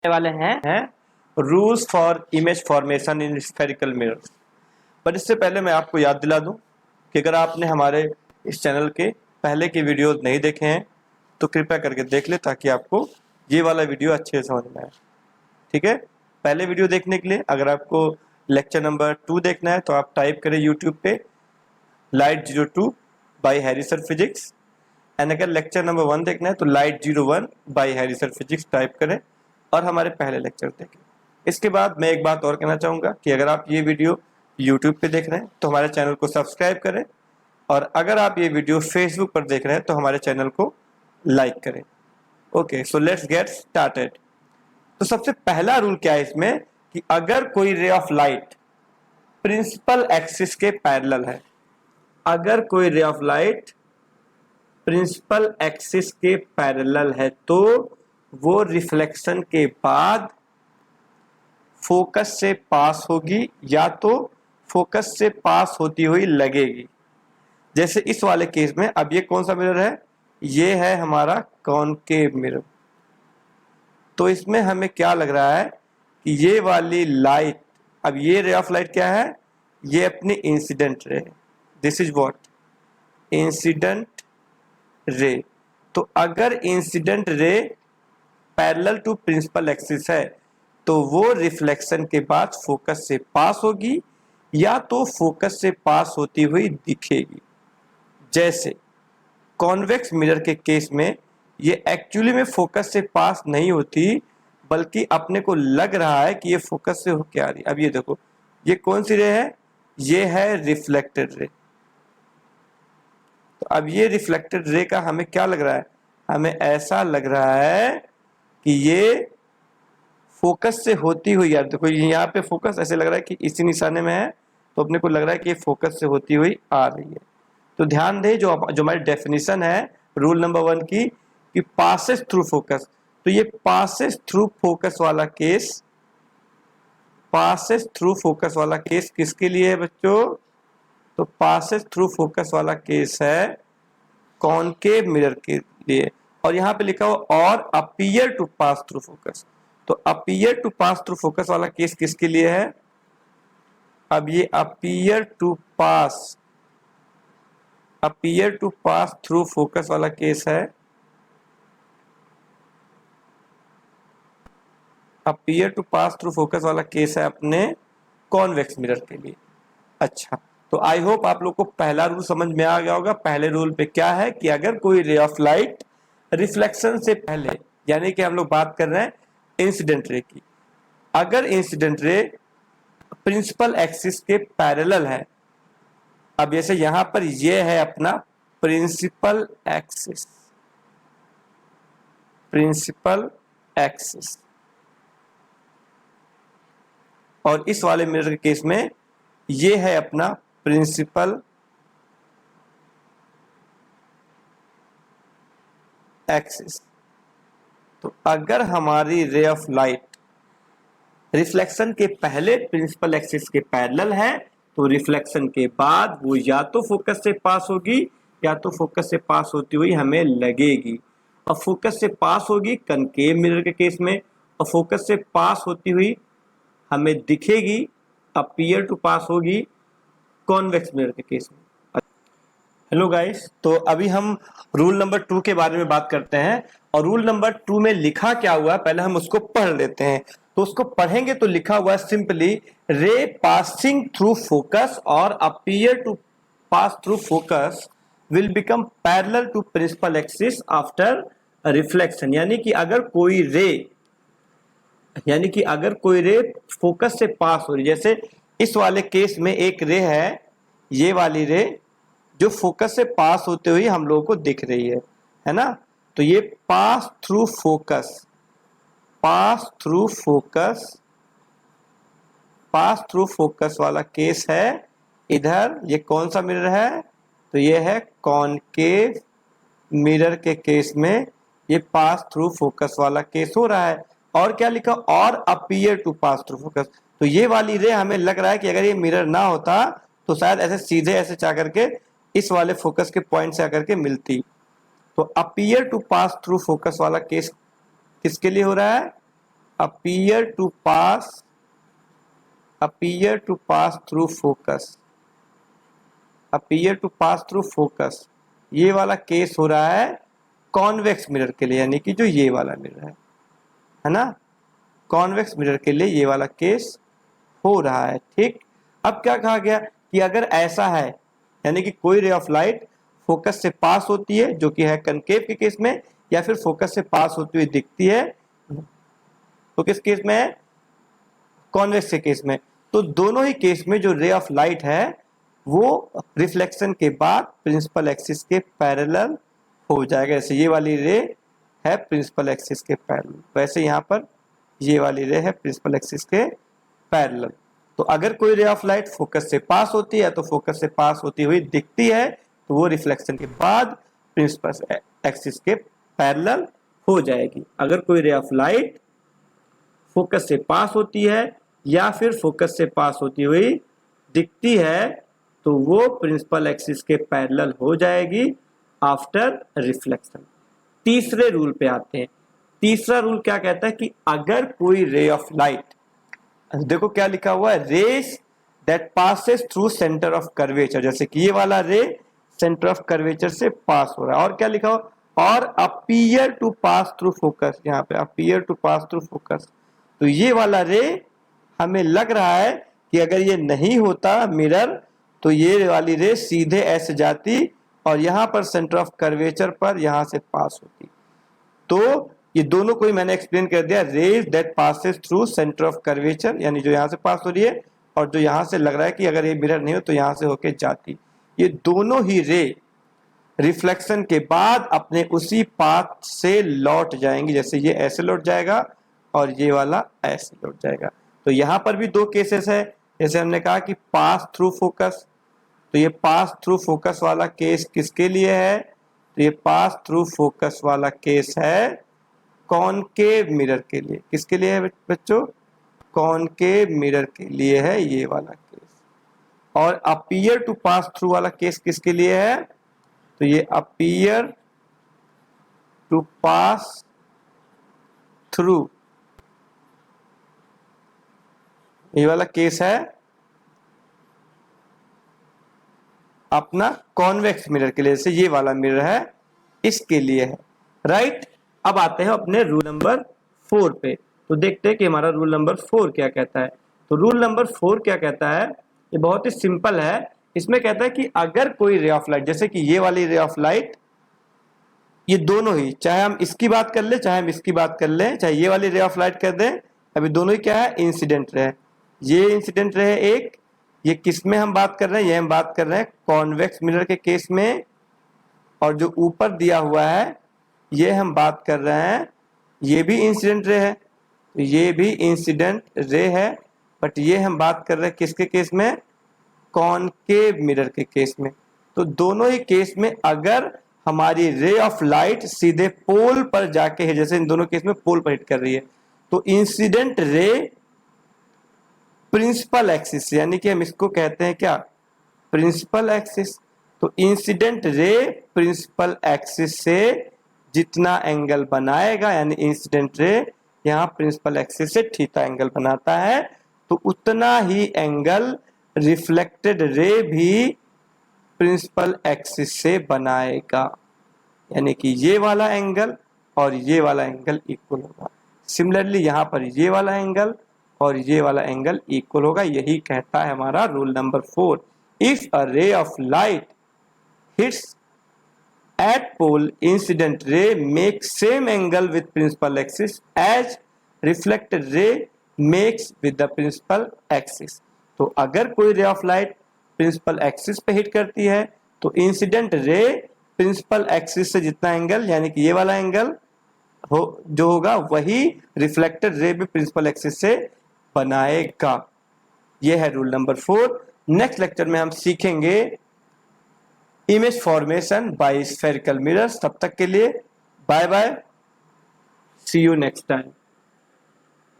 वाले हैं rules for image formation in spherical mirrors. पर इससे पहले मैं आपको याद दिला दूं कि अगर आपने हमारे इस चैनल के पहले के वीडियोस नहीं देखे हैं तो कृपया करके देख ले, ताकि आपको ये वाला वीडियो अच्छे से समझ में आए। ठीक है, पहले वीडियो देखने के लिए अगर आपको लेक्चर नंबर 2 देखना है तो आप टाइप करें यूट्यूब पे light 02 bye Harry sir physics, and अगर लेक्चर नंबर 1 देखना है तो light 01 bye Harry sir physics type करें और हमारे पहले लेक्चर देखें। इसके बाद मैं एक बात और कहना चाहूँगा कि अगर आप ये वीडियो यूट्यूब पे देख रहे हैं तो हमारे चैनल को सब्सक्राइब करें, और अगर आप ये वीडियो फेसबुक पर देख रहे हैं तो हमारे चैनल को लाइक करें। Okay, so let's get started. तो सबसे पहला रूल क्या है इसमें कि अगर कोई ray of light principal axis के पैरेलल है, अगर कोई ray of light principal axis के पैरेलल है तो वो रिफ्लेक्शन के बाद फोकस से पास होगी या तो फोकस से पास होती हुई लगेगी। जैसे इस वाले केस में, अब ये कौन सा मिरर है, ये है हमारा कॉनकेव मिरर। तो इसमें हमें क्या लग रहा है कि ये वाली लाइट, अब ये रे ऑफ लाइट क्या है, ये अपनी इंसिडेंट रे है। This is what, incident ray. तो अगर incident ray parallel to principal axis है तो वो रिफ्लेक्शन के बाद फोकस से पास होगी या तो फोकस से पास होती हुई दिखेगी। जैसे कॉन्वेक्स मिरर के केस में ये एक्चुअली में फोकस से पास नहीं होती, बल्कि अपने को लग रहा है कि ये फोकस से होके आ रही है। अब ये देखो, ये कौन सी रे है, ये है रिफ्लेक्टेड रे। तो अब ये रिफ्लेक्टेड रे का हमें क्या लग रहा है, हमें ऐसा लग रहा है कि ये फोकस से होती हुई, यार देखो यहाँ पे फोकस ऐसे लग रहा है कि इसी निशाने में है, तो अपने को लग रहा है कि ये फोकस से होती हुई आ रही है। तो ध्यान दें जो हमारी डेफिनेशन है रूल नंबर 1 की कि पासेस थ्रू फोकस, तो ये पासेस थ्रू फोकस वाला केस, पासेस थ्रू फोकस वाला केस किसके लिए है बच्चों, तो पासेस थ्रू फोकस वाला केस है कॉनकेव मिरर के लिए। और यहाँ पे लिखा हुआ और appear to pass through focus, तो appear to pass through focus वाला केस किसके लिए है, अब ये appear to pass through focus वाला केस है, appear to pass through focus वाला केस है अपने कॉन्वेक्स मिरर के लिए। अच्छा, तो आई होप आप लोग को पहला रूल समझ में आ गया होगा। पहले रूल पे क्या है कि अगर कोई रे ऑफ लाइट रिफ्लेक्शन से पहले, यानी कि हम लोग बात कर रहे हैं इंसिडेंट रे की, अगर इंसिडेंट रे प्रिंसिपल एक्सिस के पैरेलल है, अब जैसे यहां पर ये है अपना प्रिंसिपल एक्सिस, और इस वाले मिरर के केस में ये है अपना प्रिंसिपल एक्सिस। तो अगर हमारी रे ऑफ लाइट रिफ्लेक्शन के पहले प्रिंसिपल एक्सिस के पैरेलल है तो रिफ्लेक्शन के बाद वो या तो फोकस से पास होगी या तो फोकस से पास होती हुई हमें लगेगी। और फोकस से पास होगी कनकेव मिरर के केस में, और फोकस से पास होती हुई हमें दिखेगी, अपीयर टू पास होगी कॉन्वेक्स मिरर के केस में। हेलो गाइस, तो अभी हम रूल नंबर 2 के बारे में बात करते हैं, और रूल नंबर 2 में लिखा क्या हुआ है पहले हम उसको पढ़ लेते हैं। तो उसको पढ़ेंगे तो लिखा हुआ है simply, ray passing through focus और appear to pass through focus will become parallel to principal axis after reflection. यानी कि अगर कोई रे फोकस से पास हो रही, जैसे इस वाले केस में एक रे है, ये वाली रे जो फोकस से पास होते हुए हम लोगों को दिख रही है ना, तो ये पास थ्रू फोकस वाला केस है। इधर ये कौन सा मिरर है, तो ये है कॉनकेव मिरर के केस में ये पास थ्रू फोकस वाला केस हो रहा है। और क्या लिखा, और appear to pass through focus, तो ये वाली रे हमें लग रहा है कि अगर ये मिरर ना होता तो शायद ऐसे सीधे ऐसे जा करके इस वाले फोकस के पॉइंट से आकर के मिलती। तो appear to pass through focus वाला केस किसके लिए हो रहा है, appear to pass through focus, appear to pass through focus, ये वाला केस हो रहा है कॉन्वेक्स मिरर के लिए, यानी कि जो ये वाला मिरर है ना, कॉन्वेक्स मिरर के लिए ये वाला केस हो रहा है। ठीक, अब क्या कहा गया कि अगर ऐसा है, यानी कि कोई रे ऑफ लाइट फोकस से पास होती है, जो कि है कनकेव के केस में, या फिर फोकस से पास होती हुई दिखती है, तो किस केस में है, कॉन्वेक्स के केस में। तो दोनों ही केस में जो रे ऑफ लाइट है वो रिफ्लेक्शन के बाद प्रिंसिपल एक्सिस के पैरेलल हो जाएगा। जैसे ये वाली रे है प्रिंसिपल एक्सिस के पैरेलल, वैसे यहाँ पर ये वाली रे है प्रिंसिपल एक्सिस के पैरेलल। तो अगर कोई रे ऑफ लाइट फोकस से पास होती है तो फोकस से पास होती हुई दिखती है, तो वो रिफ्लेक्शन के बाद प्रिंसिपल एक्सिस के पैरेलल हो जाएगी। अगर कोई रे ऑफ लाइट फोकस से पास होती है या फिर फोकस से पास होती हुई दिखती है, तो वो प्रिंसिपल एक्सिस के पैरेलल हो जाएगी आफ्टर रिफ्लेक्शन। तीसरे रूल पे आते हैं। तीसरा रूल क्या कहता है कि अगर कोई रे ऑफ लाइट, देखो क्या लिखा हुआ है, rays that passes through centre of curvature, जैसे कि ये वाला रे सेंटर ऑफ कर्वेचर से पास हो रहा है। और क्या लिखा हुआ, और appear to pass through focus, यहाँ पे appear to pass through focus. तो ये वाला रे हमें लग रहा है कि अगर ये नहीं होता मिरर, तो ये वाली रे सीधे ऐसे जाती और यहाँ पर सेंटर ऑफ कर्वेचर पर यहाँ से पास होती। तो ये दोनों को ही मैंने एक्सप्लेन कर दिया, rays that passes through centre of curvature, यानी जो यहाँ से पास हो रही है, और जो यहाँ से लग रहा है कि अगर ये मिरर नहीं हो तो यहाँ से होके जाती। ये दोनों ही रे रिफ्लेक्शन के बाद अपने उसी पाथ से लौट जाएंगी, जैसे ये ऐसे लौट जाएगा और ये वाला ऐसे लौट जाएगा। तो यहाँ पर भी दो केसेस है, जैसे हमने कहा कि पास थ्रू फोकस, तो ये पास थ्रू फोकस वाला केस किसके लिए है, तो ये पास थ्रू फोकस वाला केस है कॉनकेव मिरर के लिए। किसके लिए है बच्चों, कॉनकेव मिरर के लिए है ये वाला केस। और अपीयर टू पास थ्रू वाला केस किसके लिए है, तो ये अपीयर टू पास थ्रू, ये वाला केस है अपना कॉन्वेक्स मिरर के लिए, जैसे ये वाला मिरर है इसके लिए है। राइट, अब आते हैं अपने रूल नंबर 4 पे। तो देखते हैं कि हमारा रूल नंबर 4 क्या कहता है। तो रूल नंबर 4 क्या कहता है, ये बहुत ही सिंपल है। इसमें कहता है कि अगर कोई रे ऑफ लाइट, जैसे कि ये वाली रे ऑफ लाइट, ये दोनों ही, चाहे हम इसकी बात कर ले चाहे हम इसकी बात कर ले, चाहे ये वाली रे ऑफ लाइट कर दें, अभी दोनों ही क्या है, इंसिडेंट रे। ये इंसिडेंट रे एक, ये किस में हम बात कर रहे हैं, ये हम बात कर रहे हैं कॉन्वेक्स मिरर के केस में, और जो ऊपर दिया हुआ है ये हम बात कर रहे हैं, ये भी इंसिडेंट रे है, तो ये भी इंसिडेंट रे है, बट ये हम बात कर रहे हैं किसके केस में, कॉनकेव मिरर के केस में। तो दोनों ही केस में अगर हमारी रे ऑफ लाइट सीधे पोल पर जाके है, जैसे इन दोनों केस में पोल पर हिट कर रही है, तो इंसिडेंट रे प्रिंसिपल एक्सिस, यानी कि हम इसको कहते हैं क्या, प्रिंसिपल एक्सिस। तो इंसिडेंट रे प्रिंसिपल एक्सिस से जितना एंगल बनाएगा, यानी इंसिडेंट रे यहाँ प्रिंसिपल एक्सिस से थीटा एंगल बनाता है, तो उतना ही एंगल रिफ्लेक्टेड रे भी प्रिंसिपल एक्सिस से बनाएगा, यानी कि ये वाला एंगल और ये वाला एंगल इक्वल होगा। सिमिलरली यहाँ पर ये वाला एंगल और ये वाला एंगल इक्वल होगा। यही कहता है हमारा रूल नंबर 4। इफ अ रे of light hits at pole, incident ray makes same angle with principal axis as reflected ray makes with the principal axis। तो अगर कोई ray of light principal axis पे हिट करती है, तो incident ray principal axis से जितना angle, यानी कि ये वाला एंगल जो होगा, वही रिफ्लेक्टेड रे भी प्रिंसिपल एक्सिस से बनाएगा। ये है रूल नंबर 4। नेक्स्ट लेक्चर में हम सीखेंगे image formation by spherical mirrors. तब तक के लिए bye bye, see you next time.